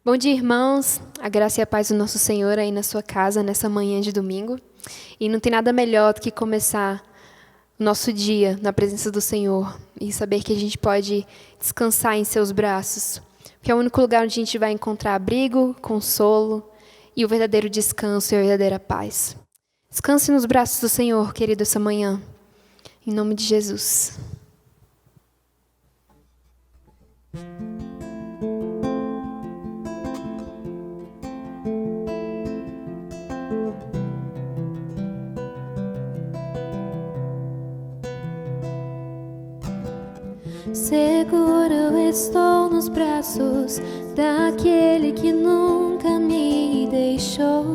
Bom dia, irmãos. A graça e a paz do nosso Senhor aí na sua casa nessa manhã de domingo. E não tem nada melhor do que começar o nosso dia na presença do Senhor e saber que a gente pode descansar em seus braços, porque é o único lugar onde a gente vai encontrar abrigo, consolo e o verdadeiro descanso e a verdadeira paz. Descanse nos braços do Senhor, querido, essa manhã. Em nome de Jesus. Seguro eu estou nos braços daquele que nunca me deixou.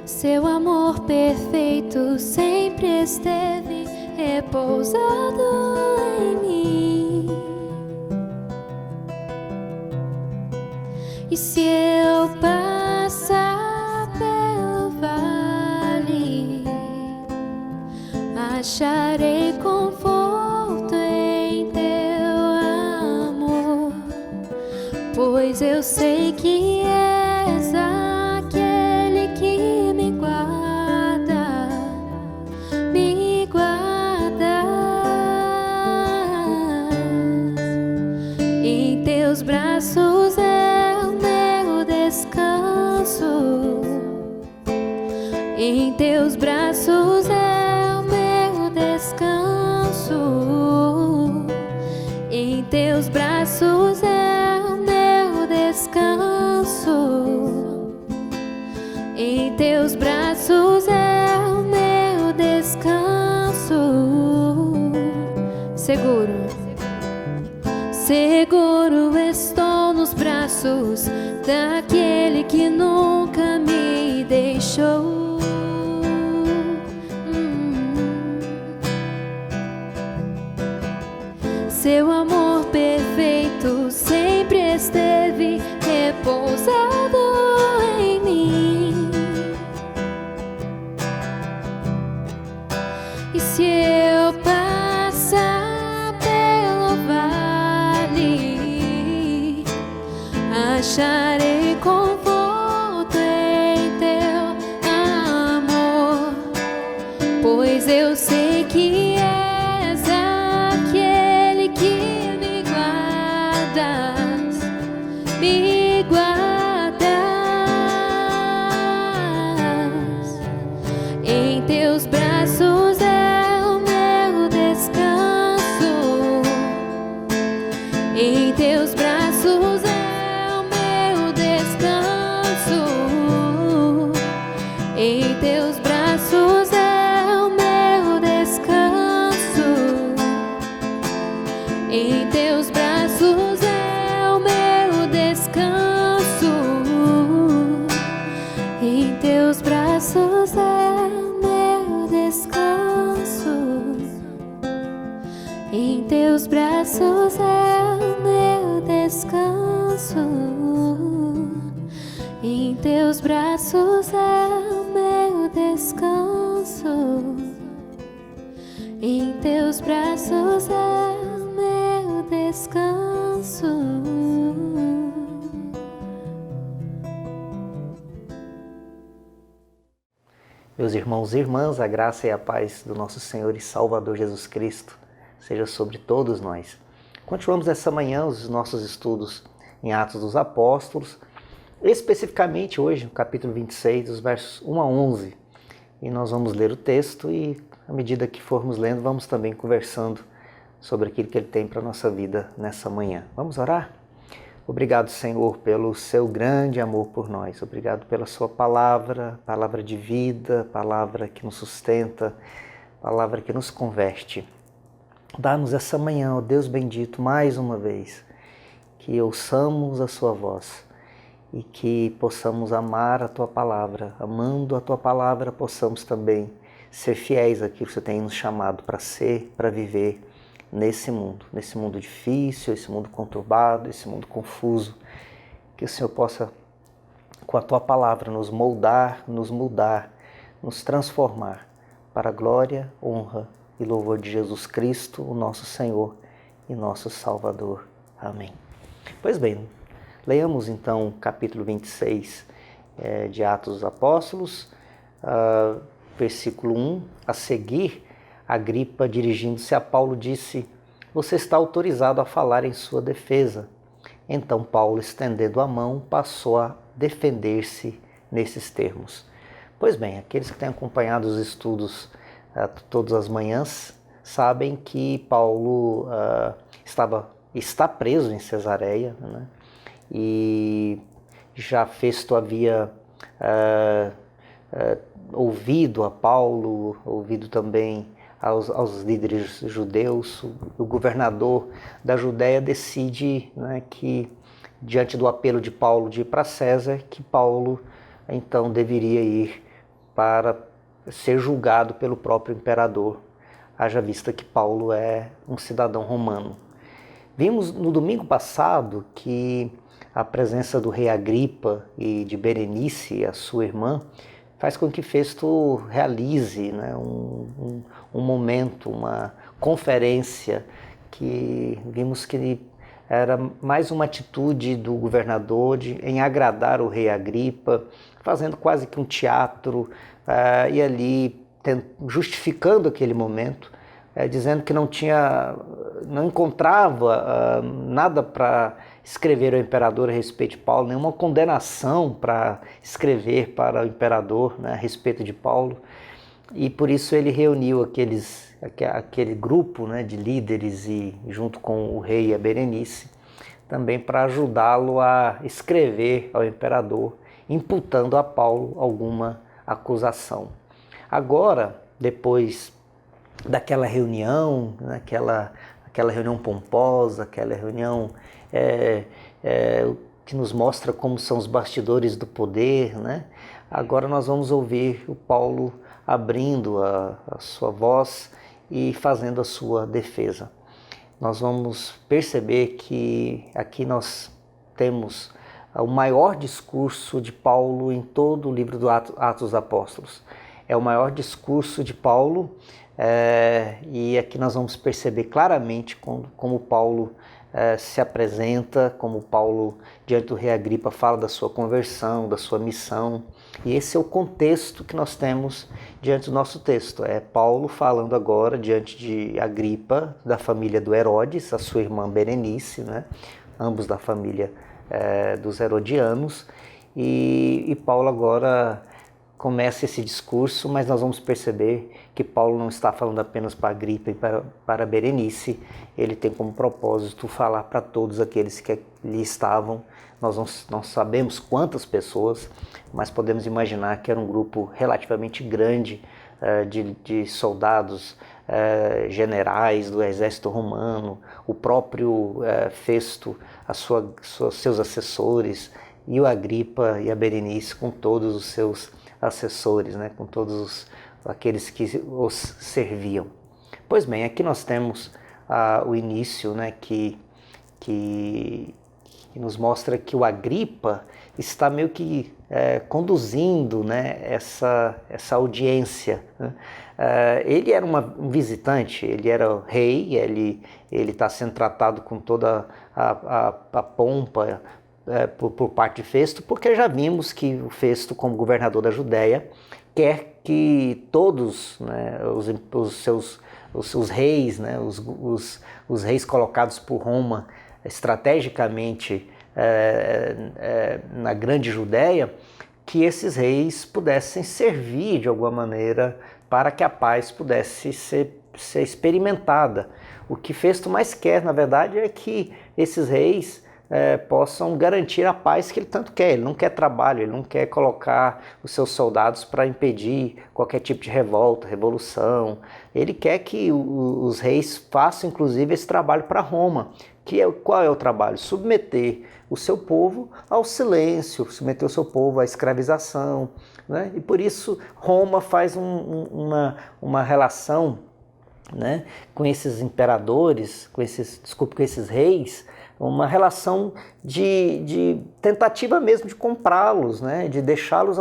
Seu amor perfeito sempre esteve repousado em mim. E se eu passar pelo vale, acharei conforto em teu amor, pois eu sei que és aquele que me guarda, me guarda. Em teus braços é o meu descanso, em teus braços é o meu descanso, em teus braços é o meu descanso, em teus braços é o meu descanso. Seguro estou nos braços daquele que nunca me deixou. Seu amor perfeito sempre esteve repousado em mim. E se eu passar pelo vale, acharei conforto em teu amor, pois eu sei que és aquele que me guardas, me guardas. Em teus braços é o meu descanso, em teus braços é o meu descanso, em teus braços é o meu descanso, em teus braços é o meu descanso, em teus braços é o meu descanso, em teus braços é o meu descanso, em teus braços é o meu descanso, em teus braços é o meu descanso. Meus irmãos e irmãs, a graça e a paz do nosso Senhor e Salvador Jesus Cristo seja sobre todos nós. Continuamos essa manhã os nossos estudos em Atos dos Apóstolos, especificamente hoje no capítulo 26, dos versos 1 a 11. E nós vamos ler o texto e, à medida que formos lendo, vamos também conversando sobre aquilo que Ele tem para a nossa vida nessa manhã. Vamos orar? Obrigado, Senhor, pelo seu grande amor por nós. Obrigado pela sua palavra, palavra de vida, palavra que nos sustenta, palavra que nos converte. Dá-nos essa manhã, ó Deus bendito, mais uma vez, que ouçamos a sua voz e que possamos amar a tua palavra. Amando a tua palavra, possamos também ser fiéis àquilo que você tem nos chamado para ser, para viver nesse mundo difícil, esse mundo conturbado, esse mundo confuso. Que o Senhor possa, com a tua palavra, nos moldar, nos mudar, nos transformar para a glória, honra e louvor de Jesus Cristo, o nosso Senhor e nosso Salvador. Amém. Pois bem, leiamos então o capítulo 26 de Atos dos Apóstolos, versículo 1. A seguir, Agripa, dirigindo-se a Paulo, disse: você está autorizado a falar em sua defesa. Então Paulo, estendendo a mão, passou a defender-se nesses termos. Pois bem, aqueles que têm acompanhado os estudos todas as manhãs sabem que Paulo está preso em Cesareia, né? E já Festo havia ouvido a Paulo, ouvido também aos líderes judeus. O governador da Judéia decide, né, que, diante do apelo de Paulo de ir para César, que Paulo então deveria ir para ser julgado pelo próprio imperador, haja vista que Paulo é um cidadão romano. Vimos no domingo passado que a presença do rei Agripa e de Berenice, a sua irmã, faz com que Festo realize, né, um momento, uma conferência, que vimos que era mais uma atitude do governador em agradar o rei Agripa, fazendo quase que um teatro, e ali justificando aquele momento, dizendo que não encontrava nada para escrever ao imperador a respeito de Paulo, nenhuma condenação para escrever para o imperador, né, a respeito de Paulo. E por isso ele reuniu aquele grupo, né, de líderes, e junto com o rei e a Berenice, também para ajudá-lo a escrever ao imperador, imputando a Paulo alguma acusação. Agora, depois daquela reunião, né, aquela reunião pomposa, aquela reunião que nos mostra como são os bastidores do poder, né? Agora nós vamos ouvir o Paulo abrindo a sua voz e fazendo a sua defesa. Nós vamos perceber que aqui nós temos o maior discurso de Paulo em todo o livro do Atos dos Apóstolos. É o maior discurso de Paulo, e aqui nós vamos perceber claramente como Paulo se apresenta, como Paulo, diante do rei Agripa, fala da sua conversão, da sua missão. E esse é o contexto que nós temos diante do nosso texto. É Paulo falando agora diante de Agripa, da família do Herodes, a sua irmã Berenice, né? Ambos da família dos herodianos. E Paulo agora começa esse discurso, mas nós vamos perceber que Paulo não está falando apenas para Agripa e para Berenice. Ele tem como propósito falar para todos aqueles que ali estavam. Nós não sabemos quantas pessoas, mas podemos imaginar que era um grupo relativamente grande de soldados, generais do exército romano, o próprio Festo, seus assessores, e o Agripa e a Berenice com todos os seus assessores, né, com todos aqueles que os serviam. Pois bem, aqui nós temos o início, né, que nos mostra que o Agripa está meio que conduzindo, né, essa audiência, né? Ele era um visitante, ele era o rei, ele está sendo tratado com toda a pompa por parte de Festo, porque já vimos que o Festo, como governador da Judéia, quer que todos, né, os reis, né, os reis colocados por Roma estrategicamente na grande Judéia, que esses reis pudessem servir de alguma maneira para que a paz pudesse ser experimentada. O que Festo mais quer, na verdade, é que esses reis possam garantir a paz que ele tanto quer. Ele não quer trabalho, ele não quer colocar os seus soldados para impedir qualquer tipo de revolta, revolução. Ele quer que os reis façam, inclusive, esse trabalho para Roma. Qual é o trabalho? Submeter o seu povo ao silêncio, submeter o seu povo à escravização, né? E por isso Roma faz uma relação, né, com esses imperadores, com esses reis, uma relação de tentativa mesmo de comprá-los, né? De deixá-los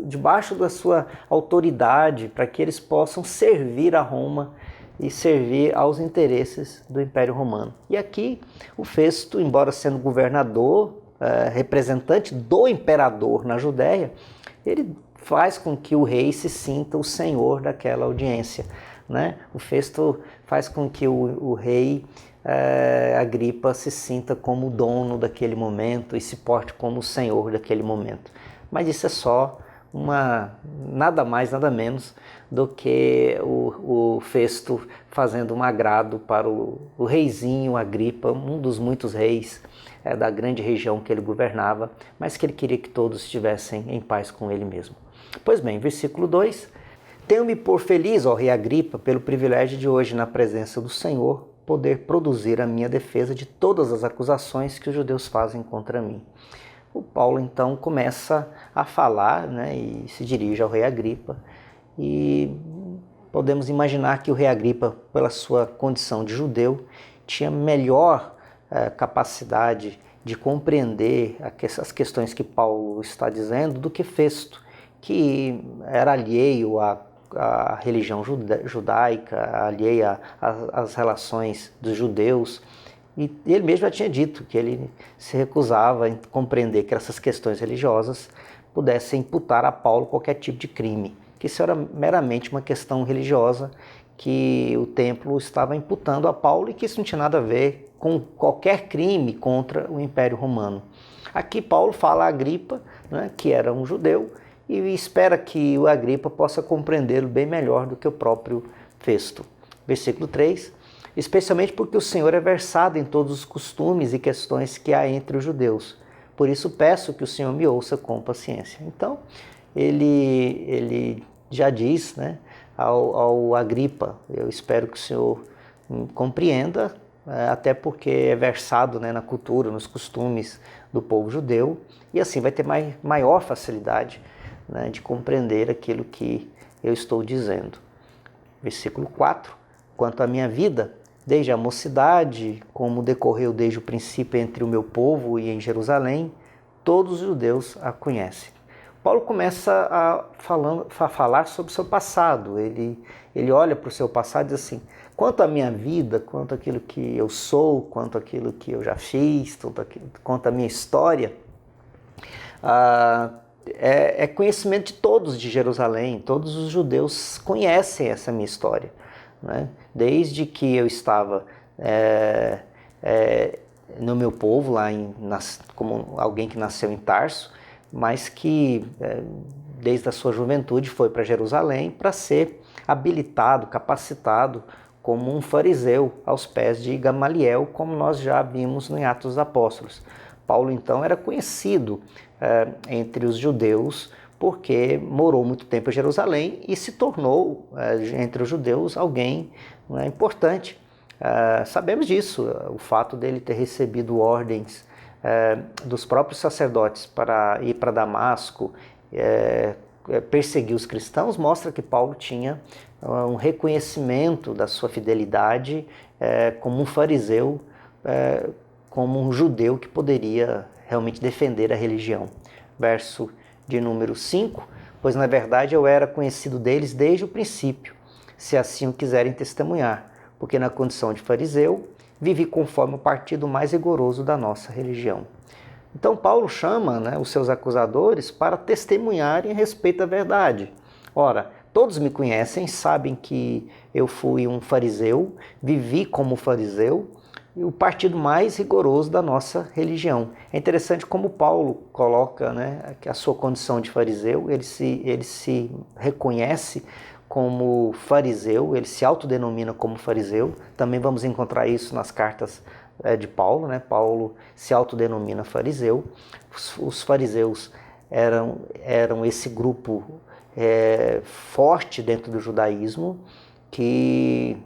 debaixo da sua autoridade, para que eles possam servir a Roma e servir aos interesses do Império Romano. E aqui o Festo, embora sendo governador, representante do imperador na Judéia, ele faz com que o rei se sinta o senhor daquela audiência, né? O Festo faz com que o rei Agripa se sinta como o dono daquele momento e se porte como o senhor daquele momento. Mas isso é só nada mais, nada menos do que o Festo fazendo um agrado para o reizinho Agripa, um dos muitos reis da grande região que ele governava, mas que ele queria que todos estivessem em paz com ele mesmo. Pois bem, versículo 2: Tenho-me por feliz, ó rei Agripa, pelo privilégio de hoje, na presença do Senhor, poder produzir a minha defesa de todas as acusações que os judeus fazem contra mim. O Paulo então começa a falar, né, e se dirige ao rei Agripa, e podemos imaginar que o rei Agripa, pela sua condição de judeu, tinha melhor capacidade de compreender as questões que Paulo está dizendo do que Festo, que era alheio à religião judaica, alheia às relações dos judeus. E ele mesmo já tinha dito que ele se recusava a compreender que essas questões religiosas pudessem imputar a Paulo qualquer tipo de crime, que isso era meramente uma questão religiosa que o templo estava imputando a Paulo e que isso não tinha nada a ver com qualquer crime contra o Império Romano. Aqui Paulo fala a Agripa, né, que era um judeu, e espera que o Agripa possa compreendê-lo bem melhor do que o próprio Festo. Versículo 3: Especialmente porque o Senhor é versado em todos os costumes e questões que há entre os judeus. Por isso peço que o Senhor me ouça com paciência. Então, ele já diz, né, ao Agripa: eu espero que o Senhor compreenda, até porque é versado, né, na cultura, nos costumes do povo judeu, e assim vai ter maior facilidade, né, de compreender aquilo que eu estou dizendo. Versículo 4: Quanto à minha vida, desde a mocidade, como decorreu desde o princípio entre o meu povo e em Jerusalém, todos os judeus a conhecem. Paulo começa a falar sobre o seu passado. Ele olha para o seu passado e diz assim: quanto à minha vida, quanto àquilo que eu sou, quanto àquilo que eu já fiz, quanto à minha história, é conhecimento de todos de Jerusalém. Todos os judeus conhecem essa minha história, né? Desde que eu estava no meu povo, como alguém que nasceu em Tarso, mas que desde a sua juventude foi para Jerusalém para ser habilitado, capacitado como um fariseu aos pés de Gamaliel, como nós já vimos em Atos dos Apóstolos. Paulo então era conhecido entre os judeus porque morou muito tempo em Jerusalém e se tornou, entre os judeus, alguém, né, importante. Sabemos disso, o fato dele ter recebido ordens dos próprios sacerdotes para ir para Damasco, perseguir os cristãos, mostra que Paulo tinha um reconhecimento da sua fidelidade como um fariseu, como um judeu que poderia realmente defender a religião. Verso de número 5: Pois na verdade eu era conhecido deles desde o princípio, se assim o quiserem testemunhar, porque na condição de fariseu vivi conforme o partido mais rigoroso da nossa religião. Então Paulo chama, né, os seus acusadores para testemunharem a respeito da verdade. Ora, todos me conhecem, sabem que eu fui um fariseu, vivi como fariseu, e o partido mais rigoroso da nossa religião. É interessante como Paulo coloca, né, a sua condição de fariseu. Ele se reconhece como fariseu, ele se autodenomina como fariseu. Também vamos encontrar isso nas cartas de Paulo, né? Paulo se autodenomina fariseu. Os fariseus eram esse grupo forte dentro do judaísmo, que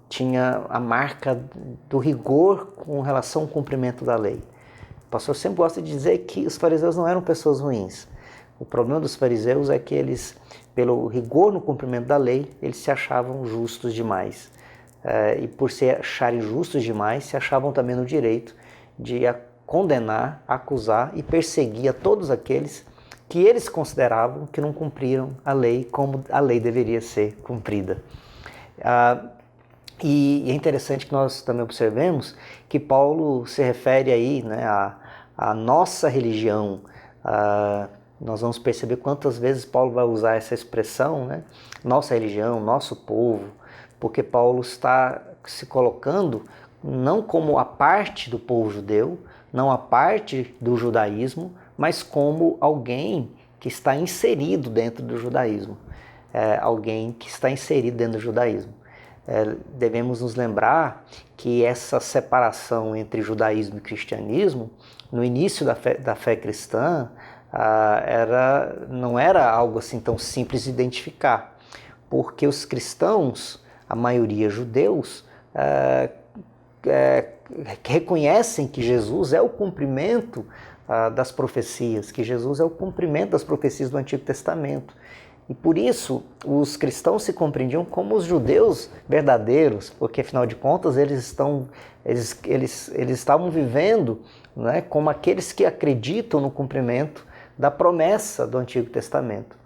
tinha a marca do rigor com relação ao cumprimento da lei. O pastor sempre gosta de dizer que os fariseus não eram pessoas ruins. O problema dos fariseus é que eles, pelo rigor no cumprimento da lei, eles se achavam justos demais. e por se acharem justos demais, se achavam também no direito de condenar, acusar e perseguir a todos aqueles que eles consideravam que não cumpriram a lei como a lei deveria ser cumprida. E é interessante que nós também observemos que Paulo se refere aí, né, à nossa religião. Nós vamos perceber quantas vezes Paulo vai usar essa expressão, né, nossa religião, nosso povo, porque Paulo está se colocando não como a parte do povo judeu, não a parte do judaísmo, mas como alguém que está inserido dentro do judaísmo, alguém que está inserido dentro do judaísmo. Devemos nos lembrar que essa separação entre judaísmo e cristianismo, no início da fé cristã, não era algo assim tão simples de identificar, porque os cristãos, a maioria judeus, reconhecem que Jesus é o cumprimento das profecias, que Jesus é o cumprimento das profecias do Antigo Testamento. E por isso os cristãos se compreendiam como os judeus verdadeiros, porque afinal de contas eles estavam vivendo, né, como aqueles que acreditam no cumprimento da promessa do Antigo Testamento.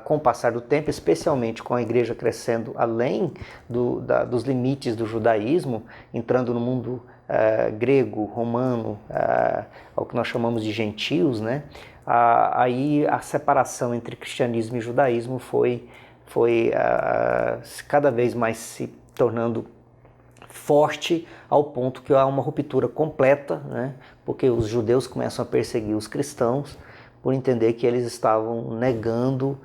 Com o passar do tempo, especialmente com a igreja crescendo além dos limites do judaísmo, entrando no mundo grego, romano, ao que nós chamamos de gentios, né? Aí a separação entre cristianismo e judaísmo foi cada vez mais se tornando forte, ao ponto que há uma ruptura completa, né? Porque os judeus começam a perseguir os cristãos por entender que eles estavam negando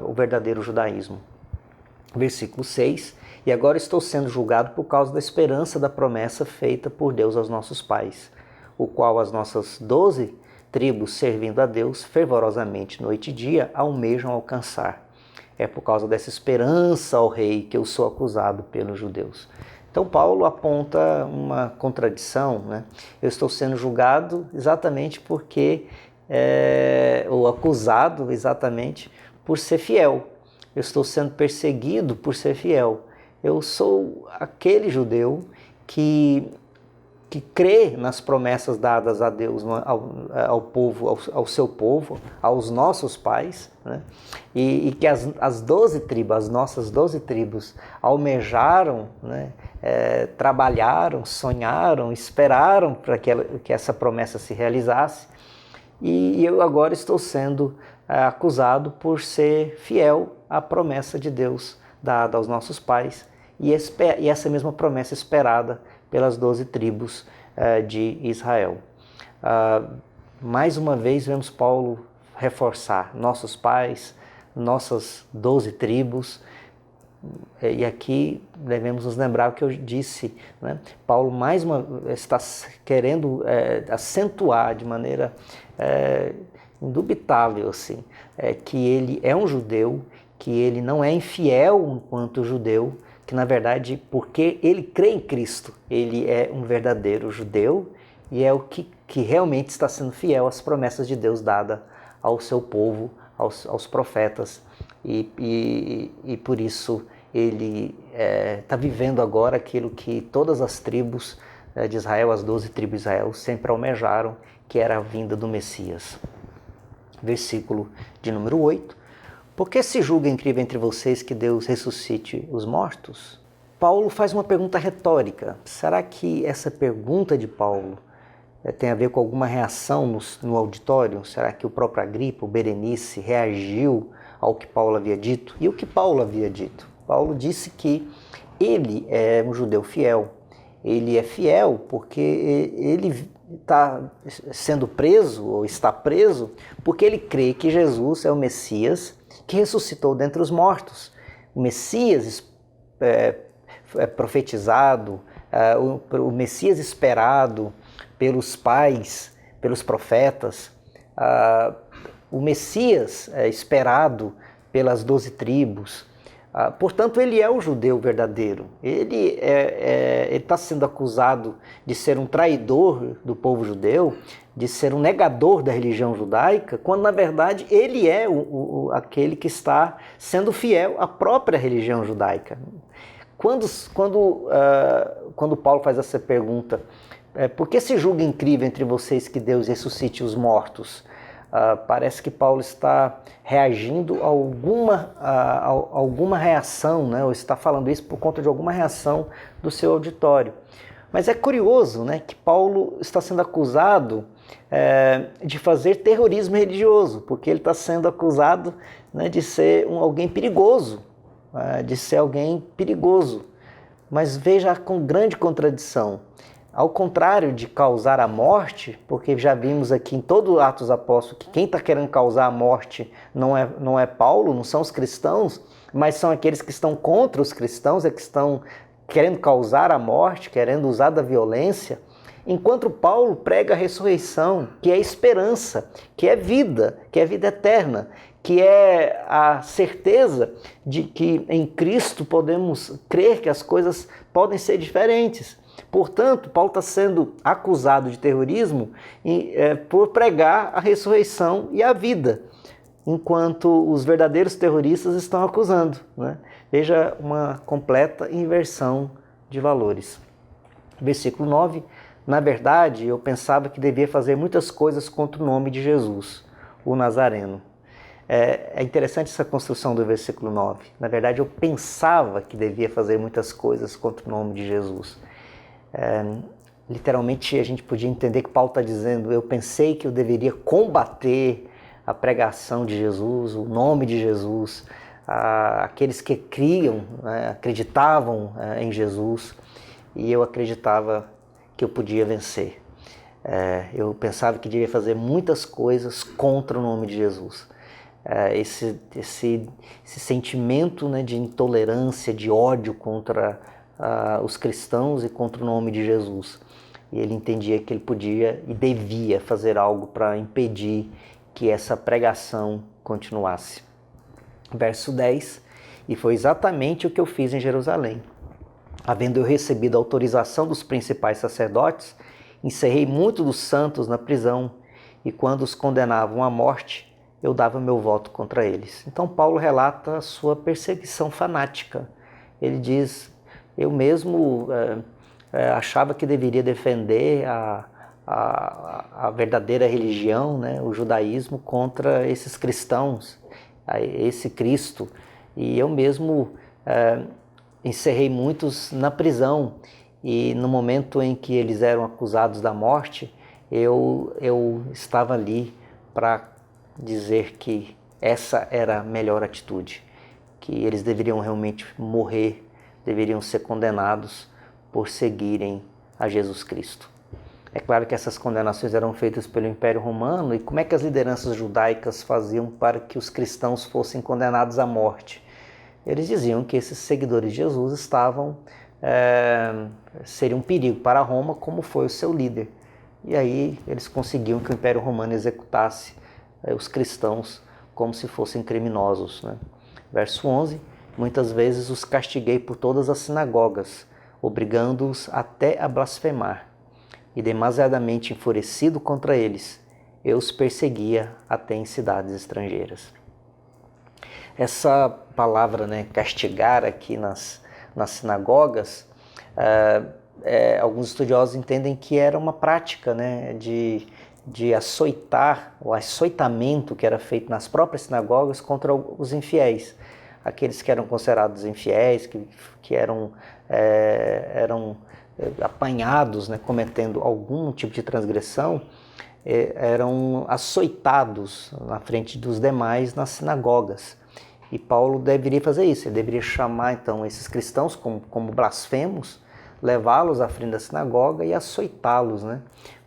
o verdadeiro judaísmo. Versículo 6, e agora estou sendo julgado por causa da esperança da promessa feita por Deus aos nossos pais, o qual as nossas 12 tribos, servindo a Deus fervorosamente noite e dia, almejam alcançar. É por causa dessa esperança ao rei que eu sou acusado pelos judeus. Então Paulo aponta uma contradição, né? Eu estou sendo julgado exatamente porque ou acusado exatamente por ser fiel. Eu estou sendo perseguido por ser fiel. Eu sou aquele judeu que crê nas promessas dadas a Deus, ao povo, ao seu povo, aos nossos pais, né? E que as 12 tribos, as nossas 12 tribos, almejaram, né? Trabalharam, sonharam, esperaram para que essa promessa se realizasse. E eu agora estou sendo acusado por ser fiel à promessa de Deus dada aos nossos pais e essa mesma promessa esperada pelas 12 tribos de Israel. Mais uma vez vemos Paulo reforçar nossos pais, nossas 12 tribos, e aqui devemos nos lembrar o que eu disse, né? Paulo está querendo acentuar de maneira indubitável assim, que ele é um judeu, que ele não é infiel enquanto judeu, que na verdade, porque ele crê em Cristo, ele é um verdadeiro judeu e é o que realmente está sendo fiel às promessas de Deus dada ao seu povo, aos profetas, e por isso ele está vivendo agora aquilo que todas as tribos de Israel, as 12 tribos de Israel, sempre almejaram, que era a vinda do Messias. Versículo de número 8. Por que se julga incrível entre vocês que Deus ressuscite os mortos? Paulo faz uma pergunta retórica. Será que essa pergunta de Paulo tem a ver com alguma reação no auditório? Será que o próprio Agripa, o Berenice, reagiu ao que Paulo havia dito? E o que Paulo havia dito? Paulo disse que ele é um judeu fiel. Ele é fiel porque ele está sendo preso, ou está preso, porque ele crê que Jesus é o Messias que ressuscitou dentre os mortos. O Messias profetizado, o Messias esperado pelos pais, pelos profetas, o Messias esperado pelas 12 tribos. Portanto, ele é o judeu verdadeiro. Ele está sendo acusado de ser um traidor do povo judeu, de ser um negador da religião judaica, quando na verdade ele é aquele que está sendo fiel à própria religião judaica. Quando Paulo faz essa pergunta, por que se julga incrível entre vocês que Deus ressuscite os mortos? Parece que Paulo está reagindo a alguma reação, né? Ou está falando isso por conta de alguma reação do seu auditório. Mas é curioso, né, que Paulo está sendo acusado de fazer terrorismo religioso, porque ele está sendo acusado, né, de ser alguém perigoso, Mas veja com grande contradição. Ao contrário de causar a morte, porque já vimos aqui em todo o Atos dos Apóstolos que quem está querendo causar a morte não é Paulo, não são os cristãos, mas são aqueles que estão contra os cristãos, que estão querendo causar a morte, querendo usar da violência, enquanto Paulo prega a ressurreição, que é esperança, que é vida eterna, que é a certeza de que em Cristo podemos crer que as coisas podem ser diferentes. Portanto, Paulo está sendo acusado de terrorismo por pregar a ressurreição e a vida, enquanto os verdadeiros terroristas estão acusando, né? Veja uma completa inversão de valores. Versículo 9. Na verdade, eu pensava que devia fazer muitas coisas contra o nome de Jesus, o Nazareno. É interessante essa construção do versículo 9. Na verdade, eu pensava que devia fazer muitas coisas contra o nome de Jesus. Literalmente, a gente podia entender que Paulo está dizendo: eu pensei que eu deveria combater a pregação de Jesus, o nome de Jesus, aqueles que criam, né, acreditavam em Jesus, e eu acreditava que eu podia vencer. Eu pensava que devia fazer muitas coisas contra o nome de Jesus. Esse sentimento, né, de intolerância, de ódio contra os cristãos e contra o nome de Jesus. E ele entendia que ele podia e devia fazer algo para impedir que essa pregação continuasse. Verso 10. E foi exatamente o que eu fiz em Jerusalém. Havendo eu recebido a autorização dos principais sacerdotes, encerrei muitos dos santos na prisão, e quando os condenavam à morte, eu dava meu voto contra eles. Então Paulo relata a sua perseguição fanática. Ele diz: eu mesmo achava que deveria defender a verdadeira religião, né, o judaísmo, contra esses cristãos, esse Cristo. E eu mesmo encerrei muitos na prisão. E no momento em que eles eram acusados da morte, eu estava ali para dizer que essa era a melhor atitude, que eles deveriam realmente morrer, deveriam ser condenados por seguirem a Jesus Cristo. É claro que essas condenações eram feitas pelo Império Romano, e como é que as lideranças judaicas faziam para que os cristãos fossem condenados à morte? Eles diziam que esses seguidores de Jesus seriam um perigo para Roma, como foi o seu líder. E aí eles conseguiam que o Império Romano executasse os cristãos como se fossem criminosos, né? Verso 11. Muitas vezes os castiguei por todas as sinagogas, obrigando-os até a blasfemar. E demasiadamente enfurecido contra eles, eu os perseguia até em cidades estrangeiras. Essa palavra, né, castigar aqui nas sinagogas, alguns estudiosos entendem que era uma prática, né, de açoitar, o açoitamento que era feito nas próprias sinagogas contra os infiéis. Aqueles que eram considerados infiéis, que eram apanhados, né, cometendo algum tipo de transgressão, eram açoitados na frente dos demais nas sinagogas. E Paulo deveria fazer isso, ele deveria chamar então esses cristãos como blasfemos, levá-los à frente da sinagoga e açoitá-los, né,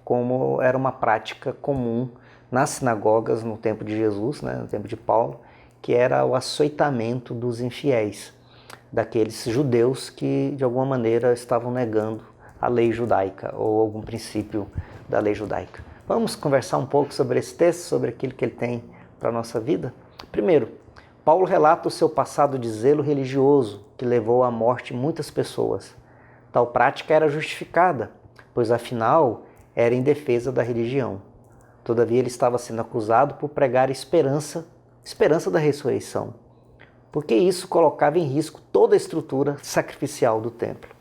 como era uma prática comum nas sinagogas no tempo de Jesus, né, no tempo de Paulo, que era o açoitamento dos infiéis, daqueles judeus que de alguma maneira estavam negando a lei judaica ou algum princípio da lei judaica. Vamos conversar um pouco sobre esse texto, sobre aquilo que ele tem para a nossa vida? Primeiro, Paulo relata o seu passado de zelo religioso que levou à morte muitas pessoas. Tal prática era justificada, pois afinal era em defesa da religião. Todavia ele estava sendo acusado por pregar esperança da ressurreição. porque isso colocava em risco toda a estrutura sacrificial do templo.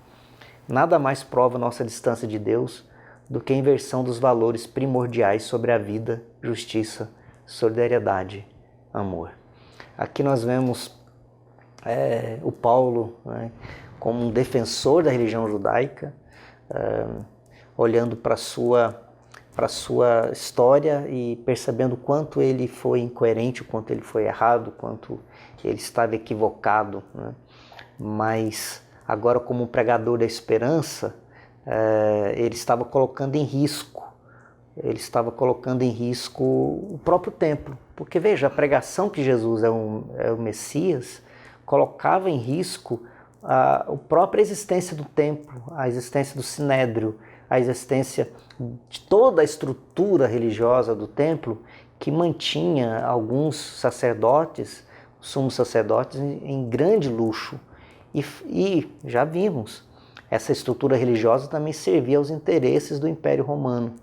Nada mais prova nossa distância de Deus do que a inversão dos valores primordiais sobre a vida, justiça, solidariedade, amor. Aqui nós vemos o Paulo, né, como um defensor da religião judaica, olhando para a sua história e percebendo o quanto ele foi incoerente, o quanto ele foi errado, o quanto ele estava equivocado, né? Mas agora, como um pregador da esperança, ele estava colocando em risco o próprio templo. Porque veja, a pregação que Jesus é o Messias colocava em risco a própria existência do templo, a existência do sinédrio, a existência de toda a estrutura religiosa do templo, que mantinha alguns sacerdotes, sumos sacerdotes, em grande luxo. E já vimos, essa estrutura religiosa também servia aos interesses do Império Romano.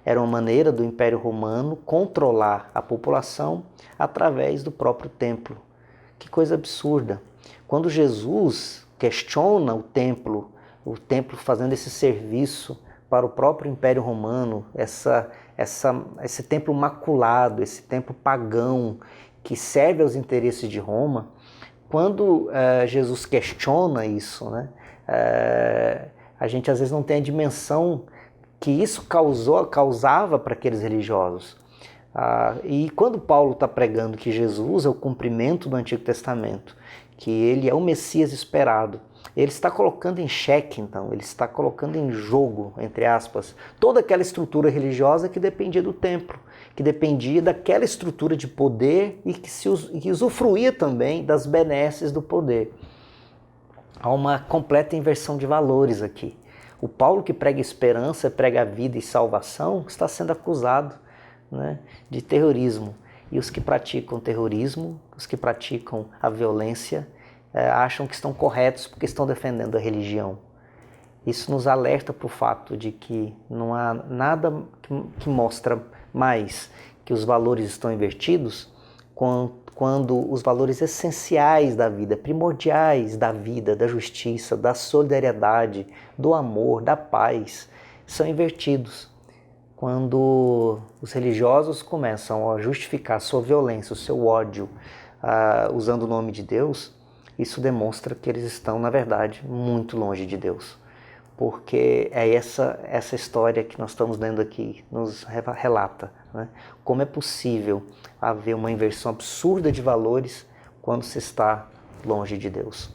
Era uma maneira do Império Romano controlar a população através do próprio templo. Que coisa absurda! Quando Jesus questiona o templo fazendo esse serviço para o próprio Império Romano, esse templo maculado, esse templo pagão que serve aos interesses de Roma, quando Jesus questiona isso, né, a gente às vezes não tem a dimensão que isso causava para aqueles religiosos. E quando Paulo está pregando que Jesus é o cumprimento do Antigo Testamento, que ele é o Messias esperado, ele está colocando em xeque, então, ele está colocando em jogo, entre aspas, toda aquela estrutura religiosa que dependia do templo, que dependia daquela estrutura de poder e que usufruía também das benesses do poder. Há uma completa inversão de valores aqui. O Paulo que prega esperança, prega vida e salvação, está sendo acusado, né, de terrorismo. E os que praticam terrorismo, os que praticam a violência, acham que estão corretos porque estão defendendo a religião. Isso nos alerta para o fato de que não há nada que mostra mais que os valores estão invertidos quando os valores essenciais da vida, primordiais da vida, da justiça, da solidariedade, do amor, da paz, são invertidos. Quando os religiosos começam a justificar sua violência, o seu ódio, usando o nome de Deus, isso demonstra que eles estão, na verdade, muito longe de Deus. Porque é essa história que nós estamos lendo aqui, nos relata, né? Como é possível haver uma inversão absurda de valores quando se está longe de Deus.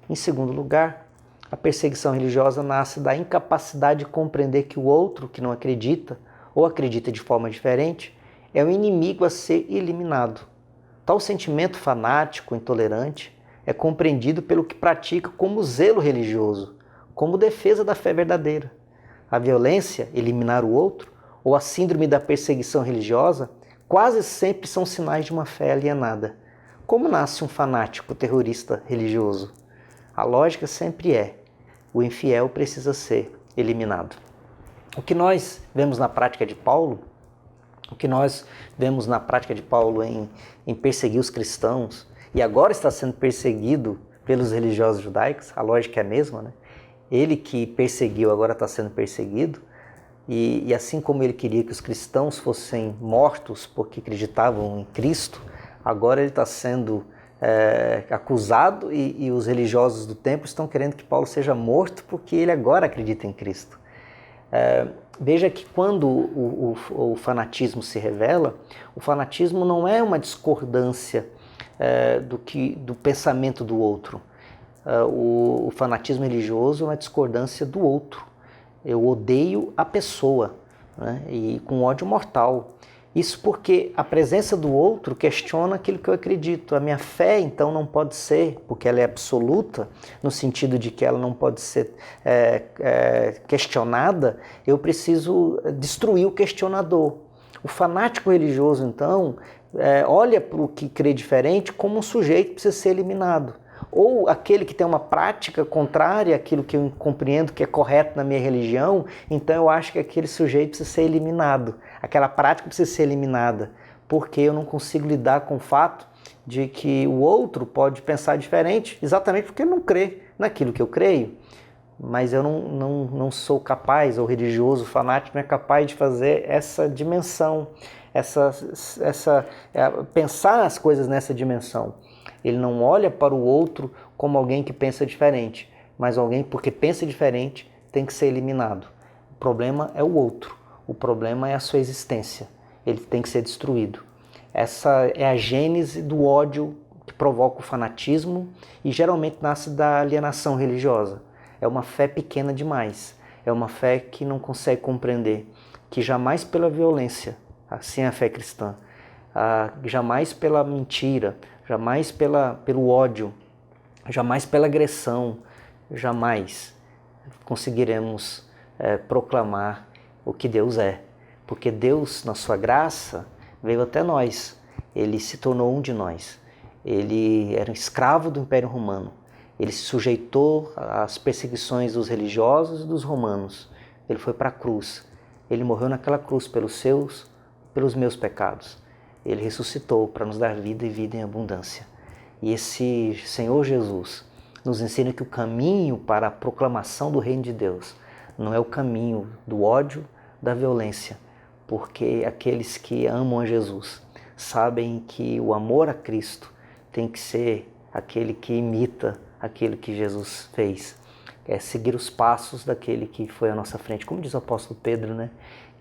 Em segundo lugar, a perseguição religiosa nasce da incapacidade de compreender que o outro, que não acredita, ou acredita de forma diferente, é um inimigo a ser eliminado. Tal sentimento fanático, intolerante, é compreendido pelo que pratica como zelo religioso, como defesa da fé verdadeira. A violência, eliminar o outro, ou a síndrome da perseguição religiosa, quase sempre são sinais de uma fé alienada. Como nasce um fanático terrorista religioso? A lógica sempre é: o infiel precisa ser eliminado. O que nós vemos na prática de Paulo, em perseguir os cristãos, e agora está sendo perseguido pelos religiosos judaicos, a lógica é a mesma, né? Ele que perseguiu agora está sendo perseguido, e assim como ele queria que os cristãos fossem mortos porque acreditavam em Cristo, agora ele está sendo acusado e os religiosos do templo estão querendo que Paulo seja morto porque ele agora acredita em Cristo. Veja que quando o fanatismo se revela, o fanatismo não é uma discordância do pensamento do outro. O fanatismo religioso é uma discordância do outro. Eu odeio a pessoa, né? E com ódio mortal. Isso porque a presença do outro questiona aquilo que eu acredito. A minha fé, então, não pode ser, porque ela é absoluta, no sentido de que ela não pode ser questionada, eu preciso destruir o questionador. O fanático religioso, então, olha para o que crê diferente como um sujeito que precisa ser eliminado. Ou aquele que tem uma prática contrária àquilo que eu compreendo que é correto na minha religião, então eu acho que aquele sujeito precisa ser eliminado. Aquela prática precisa ser eliminada, porque eu não consigo lidar com o fato de que o outro pode pensar diferente, exatamente porque ele não crê naquilo que eu creio. Mas eu não sou capaz, ou religioso, fanático, não é capaz de fazer essa dimensão, pensar as coisas nessa dimensão. Ele não olha para o outro como alguém que pensa diferente, mas alguém porque pensa diferente tem que ser eliminado. O problema é o outro, o problema é a sua existência, ele tem que ser destruído. Essa é a gênese do ódio que provoca o fanatismo e geralmente nasce da alienação religiosa. É uma fé pequena demais, é uma fé que não consegue compreender que jamais pela violência, assim é a fé cristã, jamais pela mentira, jamais pelo ódio, jamais pela agressão, jamais conseguiremos proclamar o que Deus é. Porque Deus, na sua graça, veio até nós, ele se tornou um de nós. Ele era um escravo do Império Romano. Ele se sujeitou às perseguições dos religiosos e dos romanos. Ele foi para a cruz. Ele morreu naquela cruz pelos meus pecados. Ele ressuscitou para nos dar vida e vida em abundância. E esse Senhor Jesus nos ensina que o caminho para a proclamação do reino de Deus não é o caminho do ódio, da violência, porque aqueles que amam a Jesus sabem que o amor a Cristo tem que ser aquele que imita aquilo que Jesus fez. É seguir os passos daquele que foi à nossa frente. Como diz o apóstolo Pedro, né?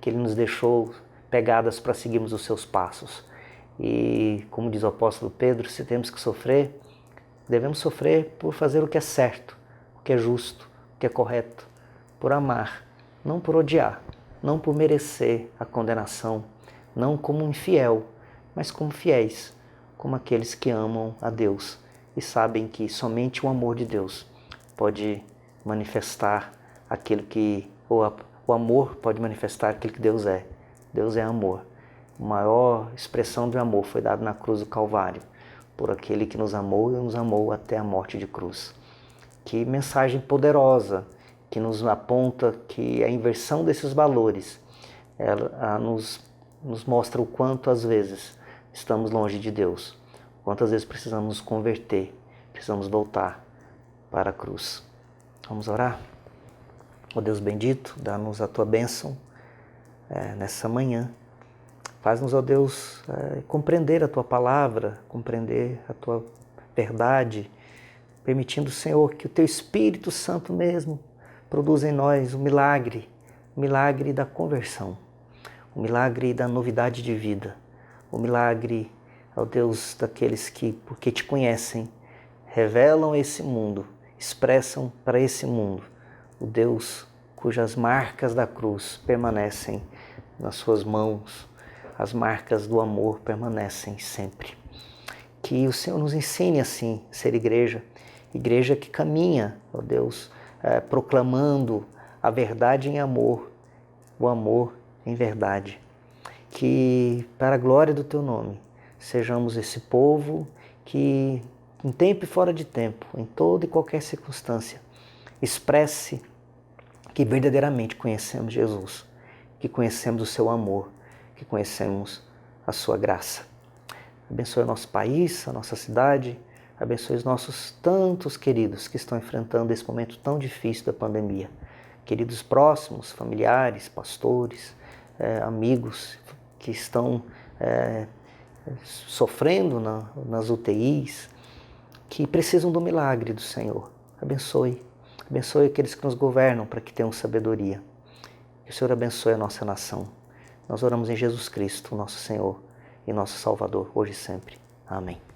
Que ele nos deixou pegadas para seguirmos os seus passos. E como diz o apóstolo Pedro, se temos que sofrer, devemos sofrer por fazer o que é certo, o que é justo, o que é correto, por amar, não por odiar, não por merecer a condenação, não como infiel, mas como fiéis, como aqueles que amam a Deus e sabem que somente o amor de Deus pode manifestar aquilo que, o amor pode manifestar aquilo que Deus é. Deus é amor. A maior expressão de amor foi dada na cruz do Calvário, por aquele que nos amou e nos amou até a morte de cruz. Que mensagem poderosa que nos aponta que a inversão desses valores ela nos mostra o quanto às vezes estamos longe de Deus, quantas vezes precisamos nos converter, precisamos voltar para a cruz. Vamos orar? Ó Deus bendito, dá-nos a Tua bênção nessa manhã. Faz-nos, ó Deus, compreender a Tua palavra, compreender a Tua verdade, permitindo, Senhor, que o Teu Espírito Santo mesmo produza em nós o milagre da conversão, o milagre da novidade de vida, o milagre, ó Deus, daqueles que, porque Te conhecem, revelam esse mundo, expressam para esse mundo o Deus cujas marcas da cruz permanecem nas Suas mãos, as marcas do amor permanecem sempre. Que o Senhor nos ensine assim a ser igreja que caminha, ó Deus, proclamando a verdade em amor, o amor em verdade. Que para a glória do Teu nome sejamos esse povo que em tempo e fora de tempo, em toda e qualquer circunstância, expresse que verdadeiramente conhecemos Jesus, que conhecemos o Seu amor, que conhecemos a Sua graça. Abençoe o nosso país, a nossa cidade, abençoe os nossos tantos queridos que estão enfrentando esse momento tão difícil da pandemia. Queridos próximos, familiares, pastores, amigos que estão sofrendo nas UTIs, que precisam do milagre do Senhor. Abençoe aqueles que nos governam para que tenham sabedoria. Que o Senhor abençoe a nossa nação. Nós oramos em Jesus Cristo, nosso Senhor e nosso Salvador, hoje e sempre. Amém.